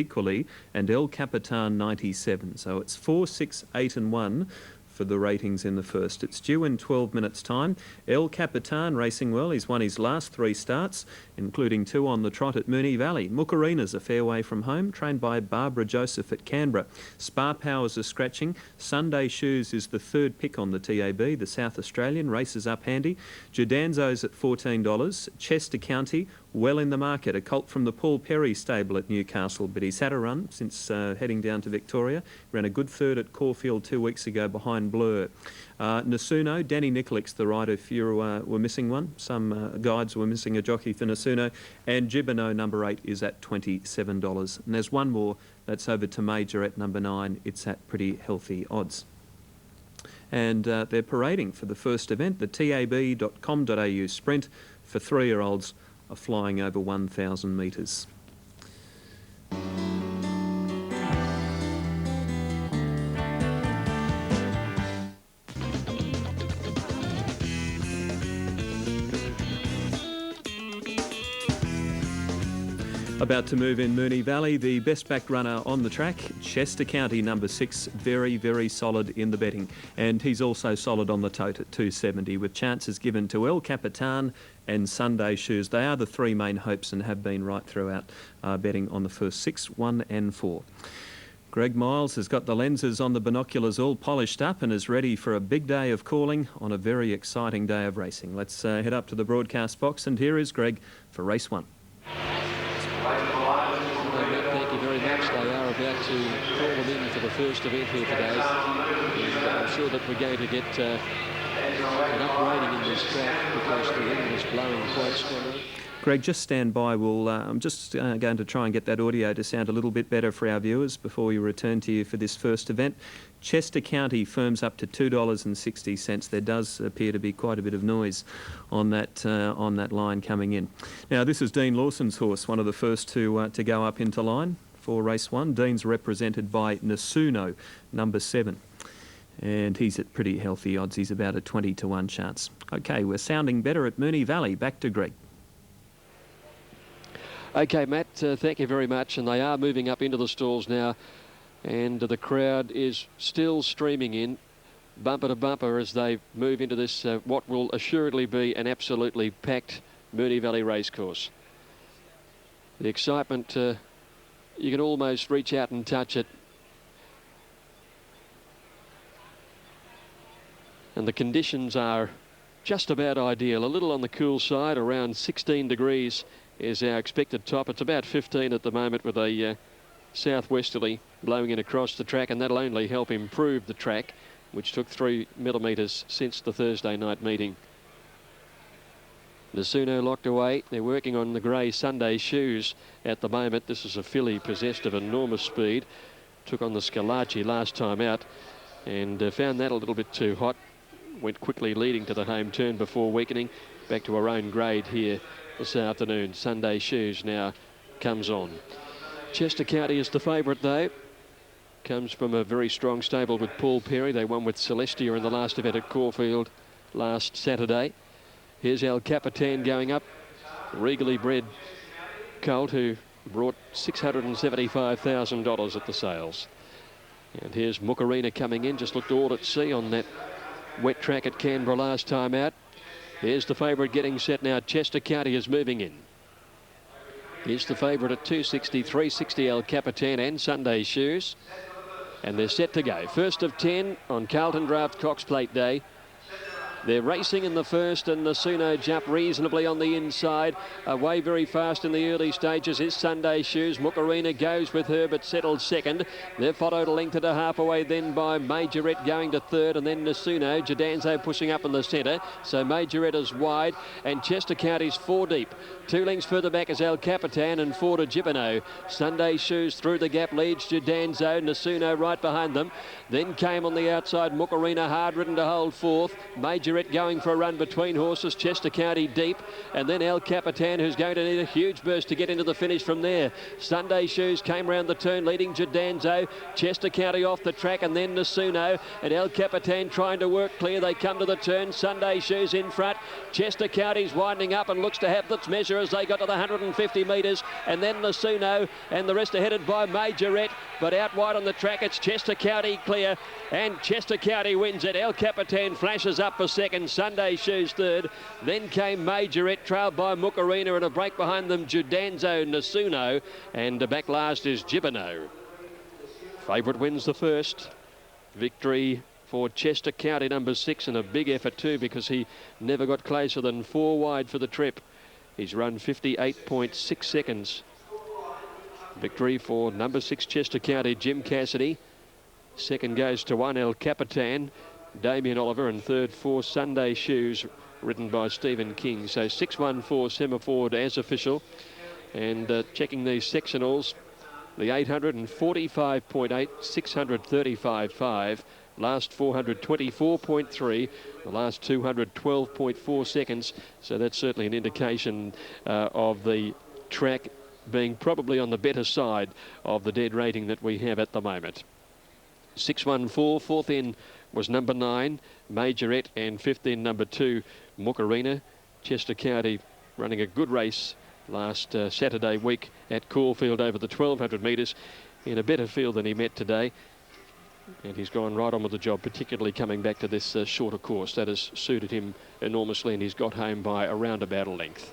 equally, and El Capitan 97. So it's 4, 6, 8 and 1 for the ratings in the first. It's due in 12 minutes' time. El Capitan racing well. He's won his last 3 starts, including 2 on the trot at Moonee Valley. Mukarina's a fair way from home, trained by Barbara Joseph at Canberra. Spa Powers are scratching. Sunday Shoes is the 3rd pick on the TAB. The South Australian races up handy. Judanzo's at $14. Chester County, well in the market. A colt from the Paul Perry stable at Newcastle, but he's had a run since heading down to Victoria. Ran a good 3rd at Caulfield 2 weeks ago behind Blur. Nasuno, Danny Nicolix, the rider, if you were missing one. Some guides were missing a jockey for Nasuno. And Gibino, number 8, is at $27. And there's one more that's over to Major at number 9. It's at pretty healthy odds. And they're parading for the first event, the tab.com.au sprint for 3-year-olds are flying over 1,000 metres. About to move in Moonee Valley, the best back runner on the track, Chester County, number 6, very, very solid in the betting. And he's also solid on the tote at 270, with chances given to El Capitan and Sunday Shoes. They are the 3 main hopes and have been right throughout betting on the first 6, 1 and 4. Greg Miles has got the lenses on the binoculars all polished up and is ready for a big day of calling on a very exciting day of racing. Let's head up to the broadcast box, and here is Greg for race 1. Thank you very much. They are about to call them in for the first event here today. And I'm sure that we're going to get an upgrading in this track because the wind is blowing quite strongly. Greg, just stand by. I'm just going to try and get that audio to sound a little bit better for our viewers before we return to you for this first event. Chester County firms up to $2.60. There does appear to be quite a bit of noise on that line coming in. Now, this is Dean Lawson's horse, one of the first to go up into line for race 1. Dean's represented by Nasuno, number 7. And he's at pretty healthy odds. He's about a 20 to 1 chance. Okay, we're sounding better at Moonee Valley. Back to Greg. Okay, Matt, thank you very much. And they are moving up into the stalls now. And the crowd is still streaming in, bumper to bumper, as they move into this, what will assuredly be an absolutely packed Moonee Valley racecourse. The excitement, you can almost reach out and touch it. And the conditions are just about ideal. A little on the cool side, around 16 degrees is our expected top. It's about 15 at the moment with a southwesterly blowing in across the track, and that'll only help improve the track, which took 3 millimetres since the Thursday night meeting. Nasuno locked away. They're working on the grey Sunday Shoes at the moment. This is a filly possessed of enormous speed. Took on the Scalacci last time out and found that a little bit too hot. Went quickly leading to the home turn before weakening. Back to her own grade here this afternoon. Sunday Shoes now comes on. Chester County is the favourite though. Comes from a very strong stable with Paul Perry. They won with Celestia in the last event at Caulfield last Saturday. Here's El Capitan going up. Regally bred colt who brought $675,000 at the sales. And here's Mukarina coming in. Just looked all at sea on that wet track at Canberra last time out. Here's the favourite getting set now. Chester County is moving in. Here's the favourite at 260, 360 El Capitan and Sunday Shoes. And they're set to go. First of 10 on Carlton Draft Cox Plate Day. They're racing in the first, and Nasuno jump reasonably on the inside. Away very fast in the early stages is Sunday Shoes. Mukarina goes with her, but settled second. They're followed a length and a half away then by Majorette going to third, and then Nasuno. Judanzo pushing up in the centre. So Majorette is wide, and Chester County's 4 deep. 2 lengths further back is El Capitan and 4 to Gibino. Sunday Shoes through the gap leads Judanzo. Nasuno right behind them. Then came on the outside Mukarina, hard ridden to hold fourth. Major Majorette going for a run between horses. Chester County deep, and then El Capitan, who's going to need a huge burst to get into the finish from there. Sunday Shoes came round the turn, leading Jadanzo. Chester County off the track, and then Nasuno, and El Capitan trying to work clear. They come to the turn. Sunday Shoes in front. Chester County's winding up and looks to have its measure as they got to the 150 metres, and then Nasuno, and the rest are headed by Majorette, but out wide on the track it's Chester County clear, and Chester County wins it. El Capitan flashes up for second, Sunday Shoes third, then came Majorette, trailed by Mookarina, and a break behind them Jadanzo, Nasuno, and back last is Gibino. Favourite wins the first. Victory for Chester County, number 6, and a big effort too, because he never got closer than 4 wide for the trip. He's run 58.6 seconds. Victory for number 6 Chester County, Jim Cassidy. Second goes to 1 El Capitan, Damien Oliver, and third for Sunday Shoes, ridden by Stephen King. So 6-1-4 Semaphore as official. And checking these sectionals, the 845.8, 635.5. Last 424.3, the last 212.4 seconds. So that's certainly an indication of the track being probably on the better side of the dead rating that we have at the moment. 6-1-4, fourth in was number 9, Majorette, and fifth in number 2, Mookarina. Chester County running a good race last Saturday week at Caulfield over the 1200 metres in a better field than he met today. And he's gone right on with the job, particularly coming back to this shorter course. That has suited him enormously, and he's got home by around about a length.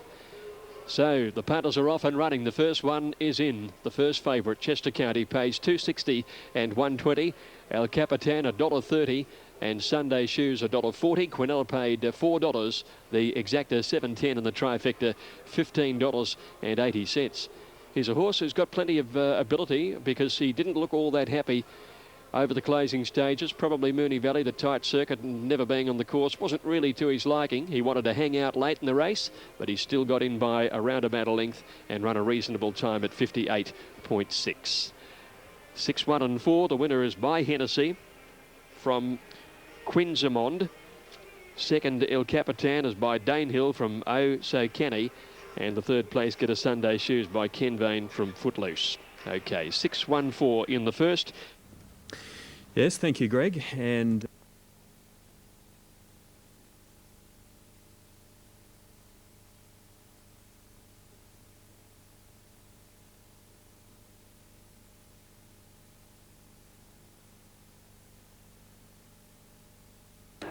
So the punters are off and running. The first one is in. The first favourite, Chester County, pays $2.60 and $1.20. El Capitan $1.30, and Sunday Shoes $1.40. Quinnell paid $4. The exacta $7.10, and the trifecta $15.80. He's a horse who's got plenty of ability, because he didn't look all that happy over the closing stages. Probably Moonee Valley, the tight circuit, and never being on the course, wasn't really to his liking. He wanted to hang out late in the race, but he still got in by around about a length and run a reasonable time at 58.6. 6-1-4. The winner is by Hennessy from Quinsamond. Second, El Capitan, is by Danehill from Oh So Canny. And the third place getter, Sunday Shoes, by Ken Vane from Footloose. Okay, 6-1-4 in the first. Yes, thank you, Greg. And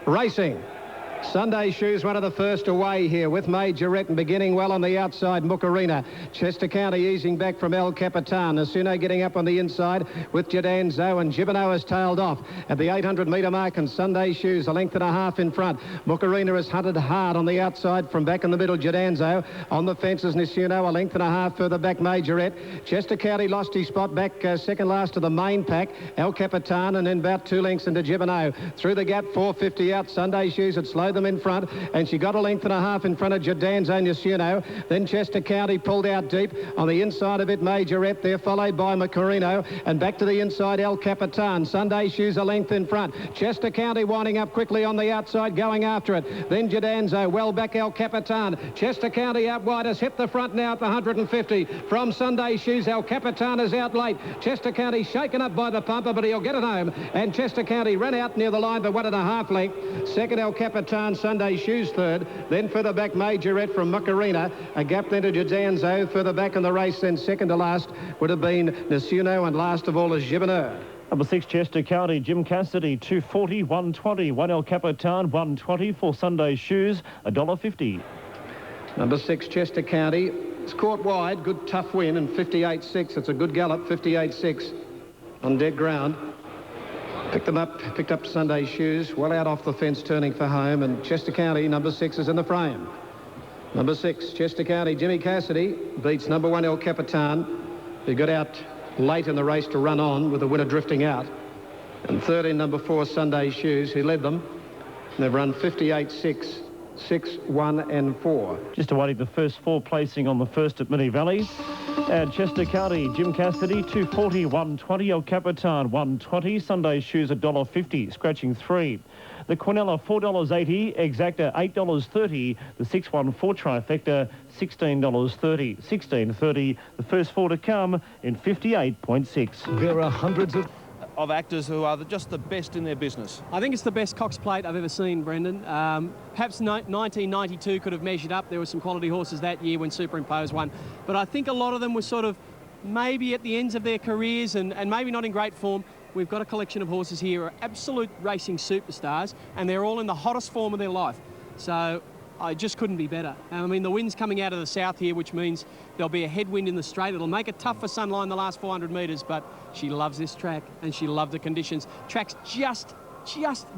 racing. Sunday Shoes, one of the first away here with Majorette, and beginning well on the outside, Mookarina. Chester County easing back from El Capitan. Nasuno getting up on the inside with Jadanzo, and Gibino has tailed off at the 800 metre mark, and Sunday Shoes a length and a half in front. Mookarina has hunted hard on the outside from back in the middle, Jadanzo. On the fences, Nasuno a length and a half further back, Majorette. Chester County lost his spot back second last to the main pack, El Capitan, and then about 2 lengths into Gibino. Through the gap, 450 out. Sunday Shoes had slowed them in front, and she got a length and a half in front of Jadanzo, Nasuno. Then Chester County pulled out deep. On the inside of it, Majorette there, followed by Mookarina, and back to the inside, El Capitan. Sunday Shoes a length in front. Chester County winding up quickly on the outside, going after it. Then Jadanzo, well back El Capitan. Chester County out wide, has hit the front now at the 150. From Sunday Shoes, El Capitan is out late. Chester County shaken up by the pumper, but he'll get it home. And Chester County ran out near the line by 1.5 length. Second, El Capitan. Sunday Shoes third. Then further back, Majorette from Mookarina. A gap then to Jadanzo. Further back in the race, then second to last would have been Nasuno, and last of all is Gibino. Number 6, Chester County, Jim Cassidy, 240, 120. 1 El Capitan, 120 for Sunday Shoes, $1.50. Number 6, Chester County. It's caught wide. Good tough win, and 58.6. It's a good gallop, 58.6 on dead ground. Picked up Sunday Shoes, well out off the fence, turning for home, and Chester County, number 6, is in the frame. Number 6, Chester County, Jimmy Cassidy, beats number 1, El Capitan, who got out late in the race to run on with the winner drifting out. And third in number 4, Sunday Shoes, who led them. And they've run 58.6, 6, 1 and 4. Just awaiting the first 4 placing on the first at Moonee Valley. And Chester County, Jim Cassidy, 240, 120. El Capitan, 120. Sunday shoes, $1.50, scratching 3. The Quinella, $4.80. Exacta, $8.30. The 614 trifecta, $16.30. $16.30. The first 4 to come in 58.6. There are hundreds of actors who are just the best in their business. I think it's the best Cox Plate I've ever seen, Brendan. Perhaps 1992 could have measured up. There were some quality horses that year when Superimposed won. But I think a lot of them were sort of maybe at the ends of their careers and maybe not in great form. We've got a collection of horses here who are absolute racing superstars, and they're all in the hottest form of their life. So I just couldn't be better. I mean, the wind's coming out of the south here, which means there'll be a headwind in the straight. It'll make it tough for Sunline the last 400 metres, but she loves this track and she loved the conditions. Track's just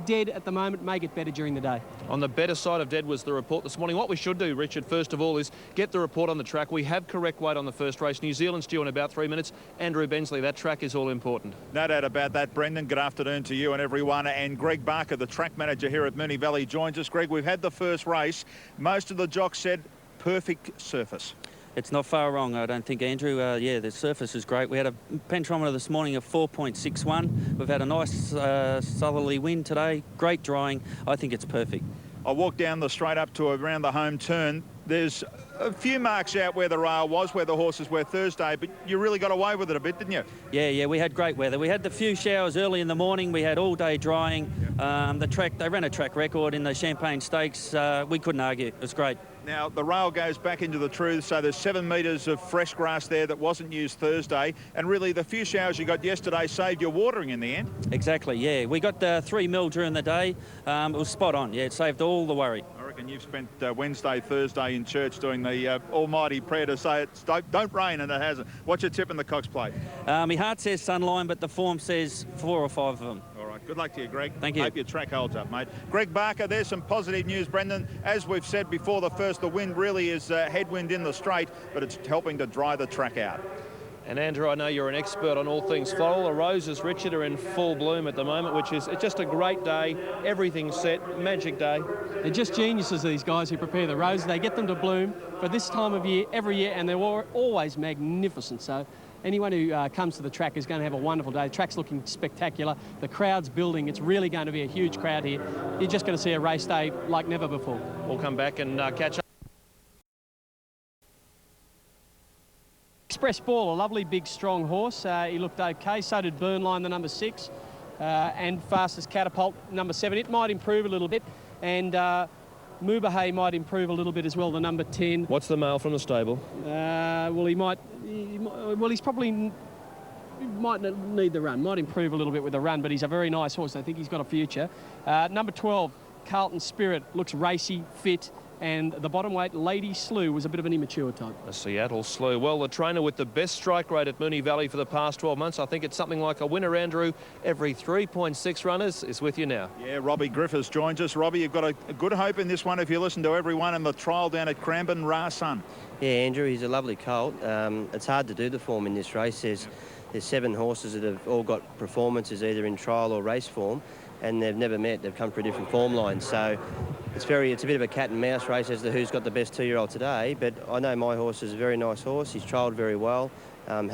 dead at the moment. May get better during the day. On the better side of dead was the report this morning. What we should do, Richard, first of all, is get the report on the track. We have correct weight on the first race. New Zealand's due in about 3 minutes. Andrew Bensley, that track is all important. No doubt about that, Brendan. Good afternoon to you and everyone. And Greg Barker, the track manager here at Moonee Valley, joins us. Greg, we've had the first race. Most of the jocks said perfect surface. It's not far wrong, I don't think, Andrew. Yeah, the surface is great. We had a pentrometer this morning of 4.61. We've had a nice southerly wind today. Great drying. I think it's perfect. I walked down the straight up to around the home turn. There's a few marks out where the rail was, where the horses were Thursday, but you really got away with it a bit, didn't you? Yeah, we had great weather. We had the few showers early in the morning. We had all day drying. The track, they ran a track record in the Champagne Stakes. We couldn't argue. It was great. Now, the rail goes back into the truth, so there's 7 metres of fresh grass there that wasn't used Thursday, and really the few showers you got yesterday saved your watering in the end. Exactly, yeah. We got 3 mil during the day. It was spot on. Yeah, it saved all the worry. I reckon you've spent Wednesday, Thursday in church doing the almighty prayer to say it don't rain, and it hasn't. What's your tip in the Cox Plate? My heart says Sunline, but the form says 4 or 5 of them. All right, good luck to you, Greg. Thank you. Hope your track holds up, mate. Greg Barker, there's some positive news, Brendan. As we've said before, the wind really is headwind in the straight, but it's helping to dry the track out. And Andrew, I know you're an expert on all things floral. The roses, Richard, are in full bloom at the moment, which is just a great day. Everything's set, magic day. They're just geniuses, these guys who prepare the roses. They get them to bloom for this time of year, every year, and they're always magnificent. So anyone who comes to the track is going to have a wonderful day. The track's looking spectacular. The crowd's building. It's really going to be a huge crowd here. You're just going to see a race day like never before. We'll come back and catch up. Express Ball, a lovely big strong horse. He looked okay. So did Burnline, the number 6, and Fastest Catapult, number 7. It might improve a little bit, and Mubahay might improve a little bit as well, the number 10. What's the mail from the stable? Well, he's probably might need the run. Might improve a little bit with the run, but he's a very nice horse. I think he's got a future. Number 12, Carlton Spirit, looks racy, fit. And the bottom weight, Lady Slew, was a bit of an immature type. A Seattle Slew. Well, the trainer with the best strike rate at Moonee Valley for the past 12 months, I think it's something like a winner, Andrew, every 3.6 runners, is with you now. Yeah, Robbie Griffiths joins us. Robbie, you've got a good hope in this one if you listen to everyone in the trial down at Cranbourne, Rasun. Yeah, Andrew, he's a lovely colt. It's hard to do the form in this race. There's 7 horses that have all got performances either in trial or race form, and they've never met. They've come for a different form line. So it's a bit of a cat and mouse race as to who's got the best 2-year-old today. But I know my horse is a very nice horse. He's trialled very well.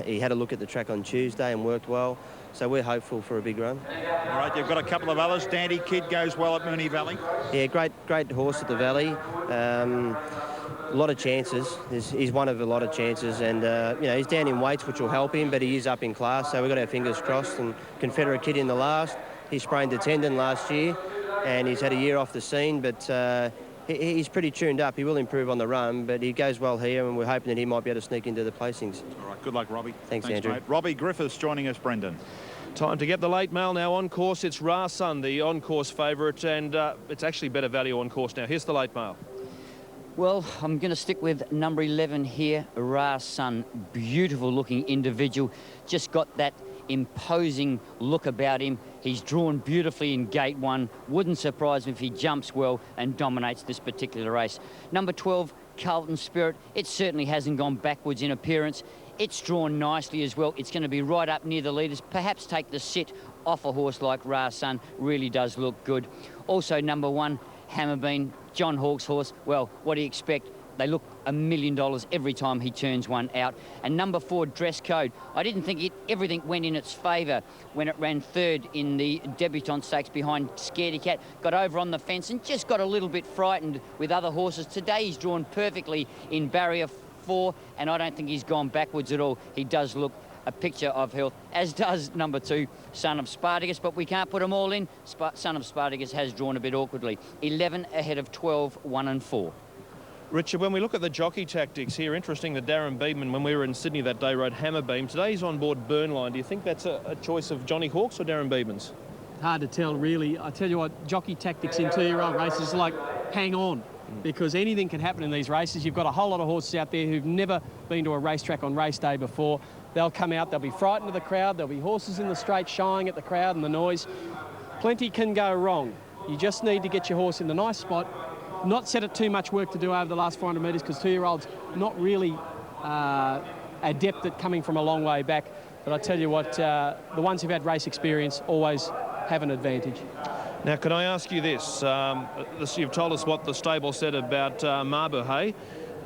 He had a look at the track on Tuesday and worked well. So we're hopeful for a big run. All right, you've got a couple of others. Dandy Kid goes well at Moonee Valley. Yeah, great horse at the Valley. A lot of chances. He's one of a lot of chances, and he's down in weights, which will help him, but he is up in class, so we've got our fingers crossed. And Confederate Kid in the last. He sprained a tendon last year, and he's had a year off the scene, but he's pretty tuned up. He will improve on the run, but he goes well here, and we're hoping that he might be able to sneak into the placings. All right, good luck, Robbie. Thanks Andrew. Mate. Robbie Griffiths joining us, Brendan. Time to get the late mail now. On course, it's Rasun, the on-course favourite, and it's actually better value on course now. Here's the late mail. Well, I'm going to stick with number 11 here, Rasun. Beautiful looking individual. Just got that imposing look about him. He's drawn beautifully in gate 1. Wouldn't surprise me if he jumps well and dominates this particular race. Number 12, Carlton Spirit. It certainly hasn't gone backwards in appearance. It's drawn nicely as well. It's going to be right up near the leaders. Perhaps take the sit off a horse like Rasun. Really does look good. Also, number 1, Hammerbean, John Hawke's horse. Well, what do you expect? They look $1 million every time he turns one out. And number 4, Dress Code. I didn't think everything went in its favour when it ran third in the Debutante Stakes behind Scaredy Cat. Got over on the fence and just got a little bit frightened with other horses. Today he's drawn perfectly in barrier 4, and I don't think he's gone backwards at all. He does look a picture of health, as does number 2, Son of Spartacus, but we can't put them all in. Son of Spartacus has drawn a bit awkwardly. 11 ahead of 12, 1 and 4. Richard, when we look at the jockey tactics here, interesting that Darren Beedman, when we were in Sydney that day, rode Hammerbeam. Today he's on board Burnline. Do you think that's a choice of Johnny Hawkes or Darren Beedman's? Hard to tell, really. I tell you what, jockey tactics in 2-year-old races is like hang on, because anything can happen in these races. You've got a whole lot of horses out there who've never been to a racetrack on race day before. They'll come out, they'll be frightened of the crowd, there'll be horses in the straight shying at the crowd and the noise. Plenty can go wrong. You just need to get your horse in the nice spot, not set it too much work to do over the last 400 metres, because 2-year-olds not really adept at coming from a long way back. But I tell you what, the ones who've had race experience always have an advantage. Now, can I ask you this? You've told us what the stable said about Marbuhay.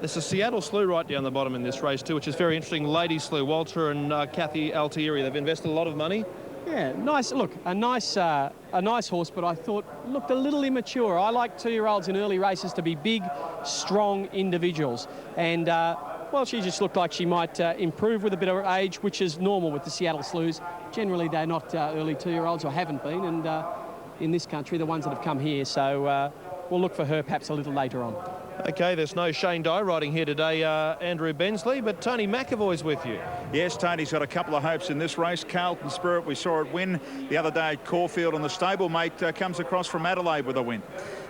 There's a Seattle slew right down the bottom in this race too, which is very interesting. Lady slew, Walter and Kathy Altieri. They've invested a lot of money. Yeah, nice. Look, a nice horse, but I thought looked a little immature. I like 2-year-olds in early races to be big, strong individuals. And, well, she just looked like she might improve with a bit of age, which is normal with the Seattle slews. Generally, they're not early 2-year-olds, or haven't been, and in this country, the ones that have come here. So we'll look for her perhaps a little later on. OK, there's no Shane Dye riding here today, Andrew Bensley, but Tony McAvoy's with you. Yes, Tony's got a couple of hopes in this race. Carlton Spirit, we saw it win the other day at Caulfield, and the stablemate comes across from Adelaide with a win.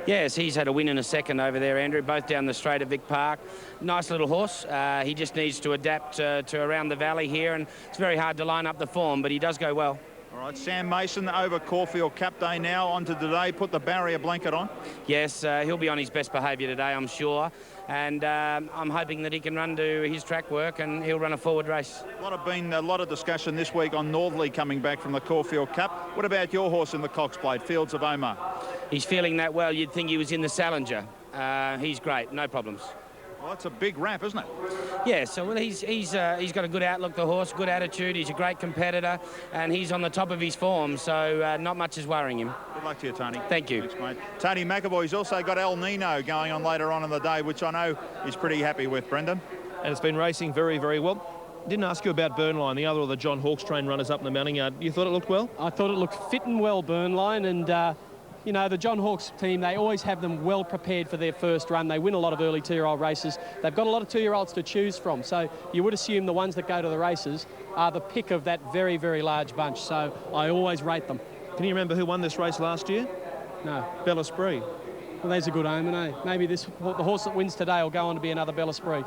Yes, he's had a win in a second over there, Andrew, both down the straight at Vic Park. Nice little horse. He just needs to adapt to around the valley here, and it's very hard to line up the form, but he does go well. All right, Sam Mason over Caulfield Cup Day now, onto today, put the barrier blanket on. Yes, he'll be on his best behaviour today, I'm sure. And I'm hoping that he can run to his track work and he'll run a forward race. A lot of discussion this week on Northerly coming back from the Caulfield Cup. What about your horse in the Cox Plate, Fields of Omar? He's feeling that well. You'd think he was in the Salinger. He's great, no problems. Well, that's a big wrap, isn't it? Yeah, so well, he's got a good outlook, the horse, good attitude. He's a great competitor, and he's on the top of his form, so not much is worrying him. Good luck to you, Tony. Thank you. Thanks, mate. Tony McAvoy's also got El Nino going on later on in the day, which I know he's pretty happy with, Brendan. And it's been racing very, very well. Didn't ask you about Burnline, the other of the John Hawkes train runners up in the mounting yard. You thought it looked well? I thought it looked fit and well, Burnline, and you know, the John Hawkes team, they always have them well prepared for their first run. They win a lot of early 2-year-old races. They've got a lot of 2-year-olds to choose from. So you would assume the ones that go to the races are the pick of that very, very large bunch. So I always rate them. Can you remember who won this race last year? No. Bel Esprit. Well, there's a good omen, eh? Maybe the horse that wins today will go on to be another Bel Esprit.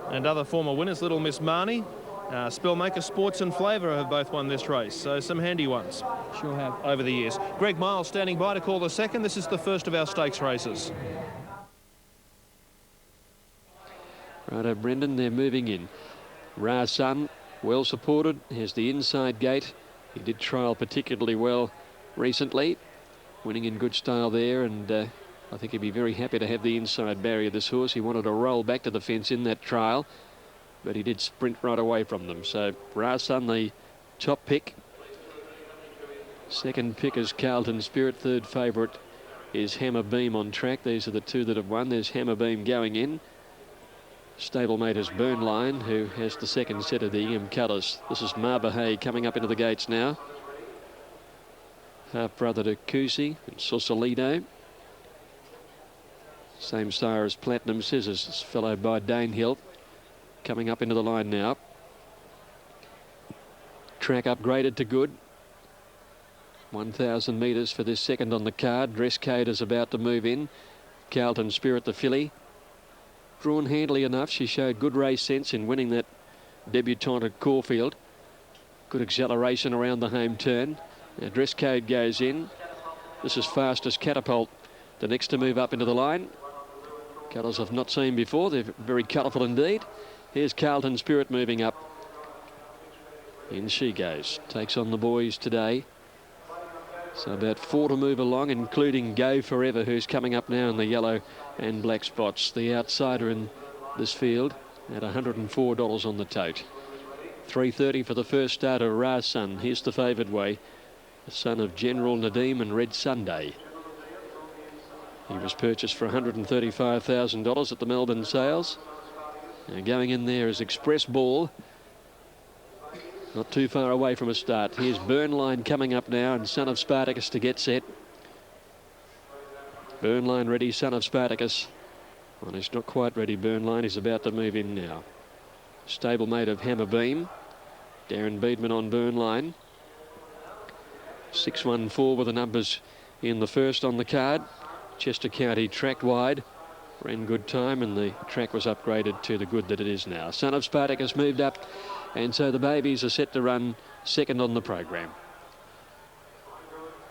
And other former winners, Little Miss Marnie, Spellmaker Sports and Flavour have both won this race, so some handy ones. Sure have. Over the years. Greg Miles standing by to call the second. This is the first of our stakes races. Righto, Brendan, they're moving in. Ra Sun, well supported, has the inside gate. He did trial particularly well recently, winning in good style there, and I think he'd be very happy to have the inside barrier, this horse. He wanted to roll back to the fence in that trial, but he did sprint right away from them. So Ra Sun, the top pick. Second pick is Carlton Spirit. Third favourite is Hammer Beam on track. These are the two that have won. There's Hammer Beam going in. Stablemate is Burnline, who has the second set of the EM colours. This is Marbuhay coming up into the gates now. Half brother to Kusi and Sausalito. Same sire as Platinum Scissors, followed by Danehill. Coming up into the line now. Track upgraded to good. 1,000 metres for this second on the card. Dress Code is about to move in. Carlton Spirit, the filly. Drawn handily enough. She showed good race sense in winning that debutante at Caulfield. Good acceleration around the home turn. Now Dress Code goes in. This is Fastest Catapult, the next to move up into the line. Colours I've not seen before. They're very colourful indeed. Here's Carlton Spirit moving up. In she goes. Takes on the boys today. So about 4 to move along, including Go Forever, who's coming up now in the yellow and black spots. The outsider in this field at $104 on the tote. 3.30 for the first starter, Ra's Son. Here's the favoured way, the son of General Nadim and Red Sunday. He was purchased for $135,000 at the Melbourne sales. Now going in there is Express Ball. Not too far away from a start. Here's Burnline coming up now, and Son of Spartacus to get set. Burnline ready, Son of Spartacus. Well, he's not quite ready, Burnline. He's about to move in now. Stablemate of Hammer Beam. Darren Beedman on Burnline. 614 were the numbers in the first on the card. Chester County tracked wide. Ran good time, and the track was upgraded to the good that it is now. Son of Spartacus moved up, and so the babies are set to run second on the program.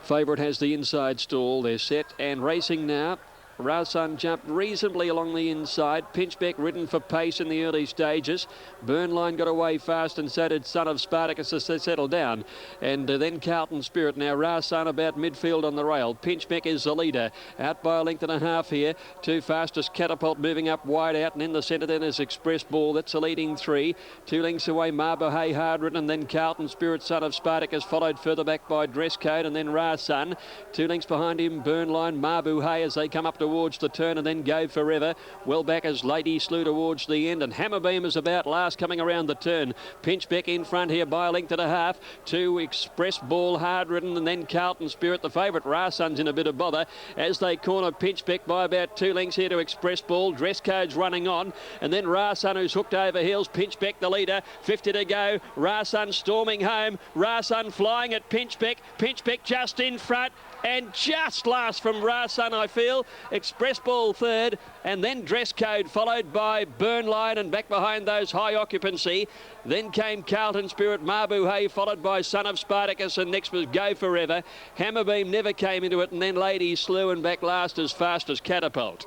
Favourite has the inside stall. They're set and racing now. Ra's Son jumped reasonably along the inside. Pinchbeck ridden for pace in the early stages. Burnline got away fast, and so did Son of Spartacus as they settled down. And then Carlton Spirit. Now Ra's Son about midfield on the rail. Pinchbeck is the leader. Out by a length and a half here. Two fastest Catapult moving up wide out, and in the centre then is Express Ball. That's the leading three. 2 lengths away Marbohay hard ridden, and then Carlton Spirit, Son of Spartacus, followed further back by Dress Code, and then Ra's Son. 2 lengths behind him Burnline, Marbohay as they come up towards the turn, and then Go Forever. Well back as Lady Slew towards the end, and Hammerbeam is about last coming around the turn. Pinchbeck in front here by a length and a half. 2 Express Ball hard ridden, and then Carlton Spirit, the favourite. Ra's Son's in a bit of bother as they corner Pinchbeck by about 2 lengths here to Express Ball. Dress Code's running on, and then Ra's Son, who's hooked over heels. Pinchbeck the leader, 50 to go. Ra's Son storming home. Ra's Son flying at Pinchbeck. Pinchbeck just in front, and just last from Ra's Son, I feel. Express Ball third, and then Dress Code, followed by Burnline, and back behind those High Occupancy. Then came Carlton Spirit, Marbohay, followed by Son of Spartacus, and next was Go Forever. Hammerbeam never came into it, and then Lady Slew, and back last as fast as Catapult.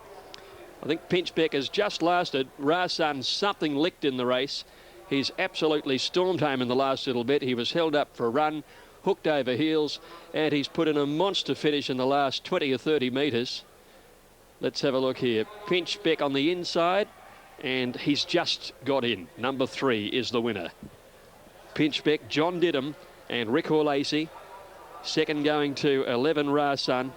I think Pinchbeck has just lasted. Ra's Son something licked in the race. He's absolutely stormed home in the last little bit. He was held up for a run, hooked over heels, and he's put in a monster finish in the last 20 or 30 metres. Let's have a look here. Pinchbeck on the inside, and he's just got in. Number 3 is the winner. Pinchbeck, John Didham, and Rick Lacey. Second going to 11 Ra's Son.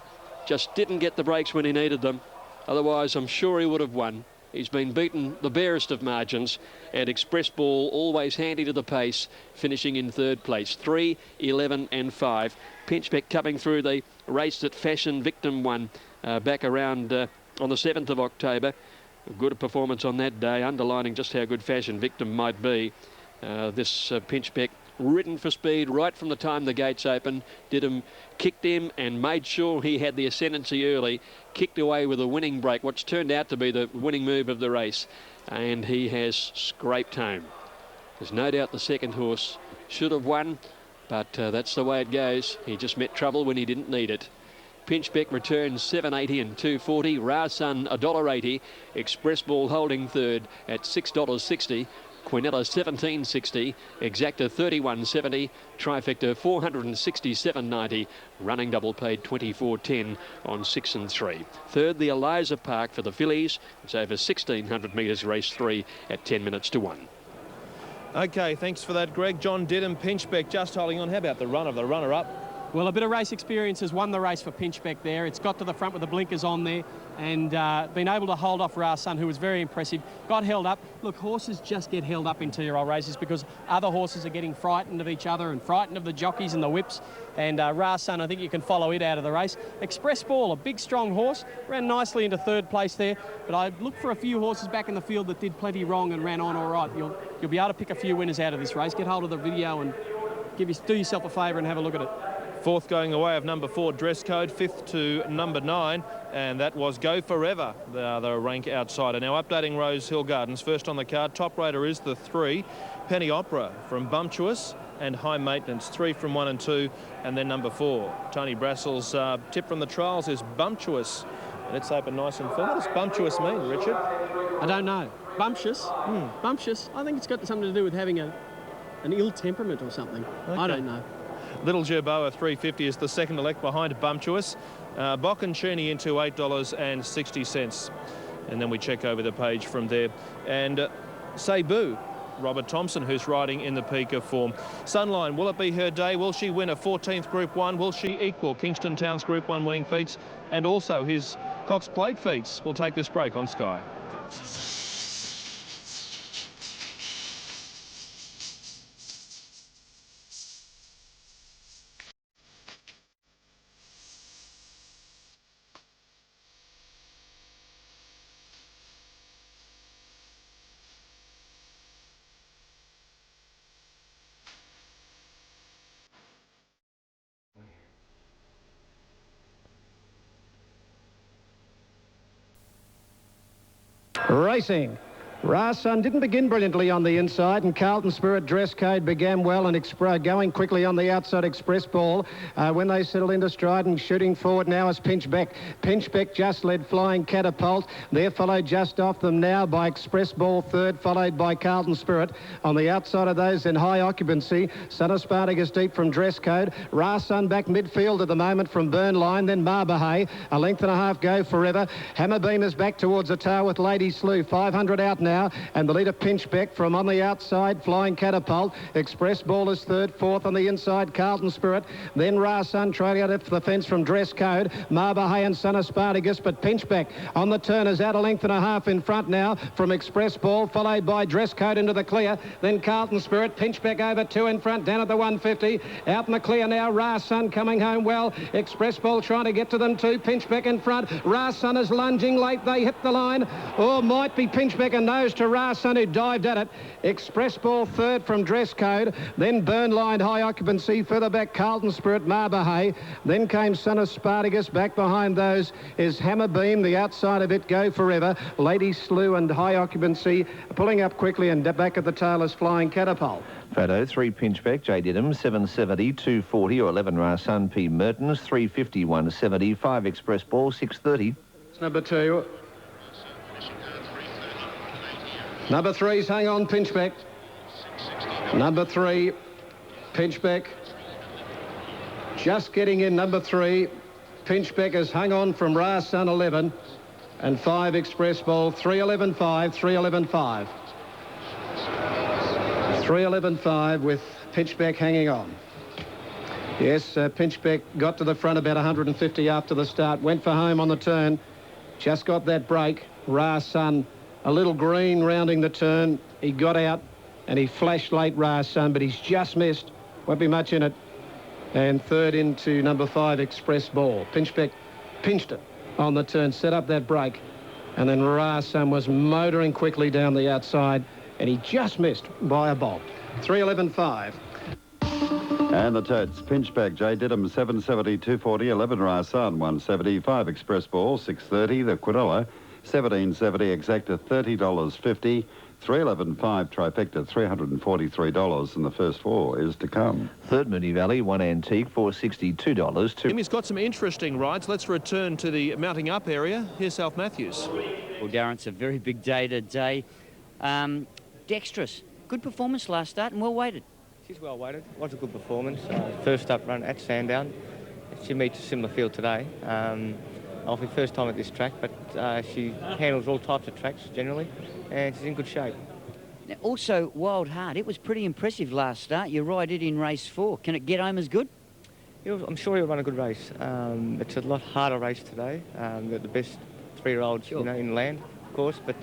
Just didn't get the breaks when he needed them. Otherwise, I'm sure he would have won. He's been beaten the barest of margins, and Express Ball always handy to the pace, finishing in third place. 3, 11 and 5. Pinchbeck coming through the race that Fashion Victim won back around on the 7th of October. A good performance on that day, underlining just how good Fashion Victim might be. This Pinchbeck ridden for speed right from the time the gates opened. Didham kicked him and made sure he had the ascendancy early. Kicked away with a winning break, what's turned out to be the winning move of the race, and he has scraped home. There's no doubt the second horse should have won, but that's the way it goes. He just met trouble when he didn't need it. Pinchbeck returns $7.80 and $2.40. Ra's Son $1.80. Express Ball holding third at $6.60. Quinella $17.60, Exacta $31.70, Trifecta $467.90, Running Double paid $24.10 on 6 and 3. Third, the Eliza Park for the fillies. It's over 1,600 metres, race 3 at 10 minutes to 1. OK, thanks for that, Greg. John Didham, Pinchbeck just holding on. How about the run of the runner-up? Well, a bit of race experience has won the race for Pinchbeck there. It's got to the front with the blinkers on there, and been able to hold off Ra's Son, who was very impressive. Got held up. Look, horses just get held up in 2-year-old races because other horses are getting frightened of each other and frightened of the jockeys and the whips. And Ra's Son, I think you can follow it out of the race. Express Ball, a big, strong horse, ran nicely into third place there. But I looked for a few horses back in the field that did plenty wrong and ran on all right. You'll be able to pick a few winners out of this race. Get hold of the video and do yourself a favour and have a look at it. Fourth going away of number 4, Dress Code. Fifth to number 9, and that was Go Forever, the other rank outsider. Now updating Rosehill Gardens. First on the card, top rater is the 3, Penny Opera from Bumptuous, and High Maintenance, 3 from 1 and 2, and then number 4. Tony Brassell's tip from the trials is Bumptuous. Let's open nice and full. What does Bumptuous mean, Richard? I don't know. Bumptious? Bumptious? I think it's got something to do with having an ill temperament or something. Okay. I don't know. Little Jerboa 350 is the second elect behind Bumptuous. Bocconcini into $8.60. And then we check over the page from there. And Say Boo, Robert Thompson, who's riding in the peak of form. Sunline, will it be her day? Will she win a 14th Group 1? Will she equal Kingston Town's Group 1 winning feats and also his Cox Plate feats? We'll take this break on Sky. Racing. Rasun didn't begin brilliantly on the inside, and Carlton Spirit Dress Code began well and going quickly on the outside Express Ball. When they settled into stride and shooting forward now is Pinchbeck. Pinchbeck just led Flying Catapult. They're followed just off them now by Express Ball third, followed by Carlton Spirit. On the outside of those in high occupancy, Son of Spartacus deep from Dress Code. Rasun back midfield at the moment from Burnline, then Marbahay. A length and a half go forever. Hammerbeam is back towards the tail with Lady Slew. 500 out now. And the leader Pinchbeck from on the outside, Flying Catapult. Express Ball is third, fourth on the inside, Carlton Spirit. Then Rasun trailing out for the fence from Dress Code. Marbahay and Son of Spartacus, but Pinchbeck on the turn is out a length and a half in front now from Express Ball, followed by Dress Code into the clear. Then Carlton Spirit, Pinchbeck over two in front, down at the 150. Out in the clear now, Rasun coming home well. Express Ball trying to get to them too. Pinchbeck in front. Rasun is lunging late. They hit the line. Oh, might be Pinchbeck and nose to Rasun, who dived at it. Express Ball third from Dress Code. Then Burnline high occupancy. Further back, Carlton Spirit, Marbahay. Then came Son of Spartacus. Back behind those is Hammerbeam. The outside of it, Go Forever. Lady Slew and high occupancy. Pulling up quickly, and back at the tail is Flying Catapult. Photo 3 Pinchbeck, J. Didham, 770, 240 or 11 Rasun P. Mertens, 350, 170, 5 Express Ball, 630. It's number 2. Number 3's Hang On Pinchbeck. Number 3, Pinchbeck. Just getting in, number 3. Pinchbeck has hung on from Rasun 11. And 5 Express Ball, 311.5, 311.5. 311.5 with Pinchbeck hanging on. Yes, Pinchbeck got to the front about 150 after the start. Went for home on the turn. Just got that break. Rasun a little green rounding the turn. He got out and he flashed late, Rasun, but he's just missed. Won't be much in it. And third into number 5, Express Ball. Pinchbeck pinched it on the turn, set up that break. And then Rasun was motoring quickly down the outside and he just missed by a bob. 311.5. And the totes, Pinchbeck, J. Didham, 770, 240, 11 Rasun, 175 Express Ball, 630, the Quinella, 1770 exacta, $30.50, 311.5 trifecta, $343, and the first 4 is to come. Third Moonee Valley, 1 Antique, $462. Jimmy's got some interesting rides. Let's return to the mounting up area. Here's South Matthews. Well, Darren, it's a very big day today. Dexterous, good performance last start and well weighted. She's well weighted. Was a good performance. First up run at Sandown. She meets a similar field today. Obviously first time at this track, but she handles all types of tracks generally, and she's in good shape. Now, also, Wild Heart. It was pretty impressive last start. You ride it in race 4. Can it get home as good? I'm sure he'll run a good race. It's a lot harder race today. The best 3-year-olds, sure, in land, of course, but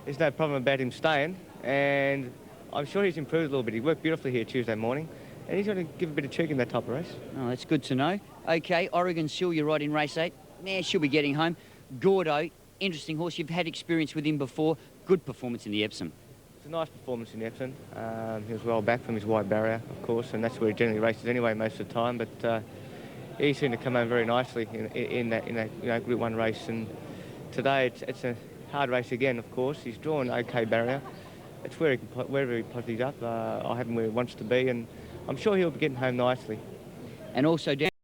there's no problem about him staying, and I'm sure he's improved a little bit. He worked beautifully here Tuesday morning, and he's going to give a bit of cheek in that type of race. Oh, that's good to know. OK, Oregon Seal, you ride in race 8. Yeah, she'll be getting home. Gordo, interesting horse. You've had experience with him before. Good performance in the Epsom. It's a nice performance in Epsom. He was well back from his wide barrier, of course, and that's where he generally races anyway most of the time. But he seemed to come home very nicely in that Group 1 race. And today it's a hard race again, of course. He's drawn an OK barrier. It's wherever he potties up. I have him where he wants to be, and I'm sure he'll be getting home nicely. And also down